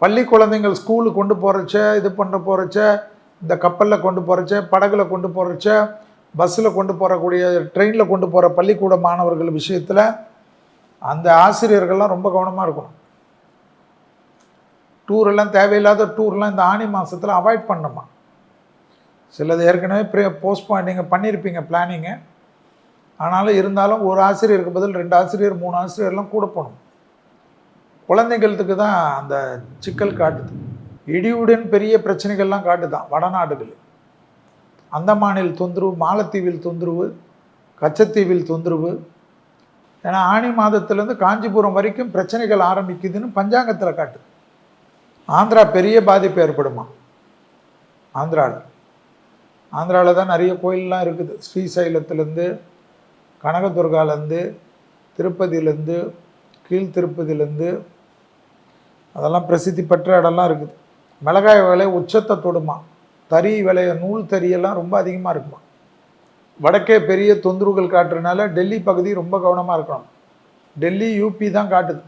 பள்ளி குழந்தைங்கள் ஸ்கூலுக்கு கொண்டு போகிறச்ச, இது பண்ண போகிறச்ச, இந்த கப்பலில் கொண்டு போகிறச்ச, படகுல கொண்டு போகிறச்ச, பஸ்ஸில் கொண்டு போகக்கூடிய, ட்ரெயினில் கொண்டு போகிற பள்ளிக்கூட மாணவர்கள் விஷயத்தில் அந்த ஆசிரியர்கள்லாம் ரொம்ப கவனமாக இருக்கணும். டூரெல்லாம் தேவையில்லாத டூர்லாம் இந்த ஆனி மாதத்தில் அவாய்ட் பண்ணணுமா. சிலது ஏற்கனவே போஸ்ட்பான் நீங்கள் பண்ணியிருப்பீங்க பிளானிங்கு. ஆனாலும் இருந்தாலும் ஒரு ஆசிரியருக்கு பதில் 2 ஆசிரியர் 3 ஆசிரியர்லாம் கூட போகணும். குழந்தைகளுக்கு தான் அந்த சிக்கல் காட்டுது. இடியுடன் பெரிய பிரச்சனைகள்லாம் காட்டுதான் வடநாடுகள். அந்தமானில் தொந்தரவு, மாலத்தீவில் தொந்தரவு, கச்சத்தீவில் தொந்தரவு. ஏன்னா ஆனி மாதத்துலேருந்து காஞ்சிபுரம் வரைக்கும் பிரச்சனைகள் ஆரம்பிக்குதுன்னு பஞ்சாங்கத்தில் காட்டுது. ஆந்திரா பெரிய பாதிப்பு ஏற்படுமா. ஆந்திராவில் தான் நிறைய கோயிலெலாம் இருக்குது. ஸ்ரீசைலத்துலேருந்து, கனகதுர்காலேருந்து, திருப்பதியிலேருந்து, கீழ் திருப்பதியிலேருந்து, அதெல்லாம் பிரசித்தி பெற்ற இடம்லாம் இருக்குது. மிளகாய் விலை உச்சத்தை தொடுமா. தறி விலைய, நூல் தறியெல்லாம் ரொம்ப அதிகமாக இருக்குமா. வடக்கே பெரிய தொந்தரவுகள் காட்டுறதுனால டெல்லி பகுதி ரொம்ப கவனமாக இருக்கணும். டெல்லி யூபி தான் காட்டுது.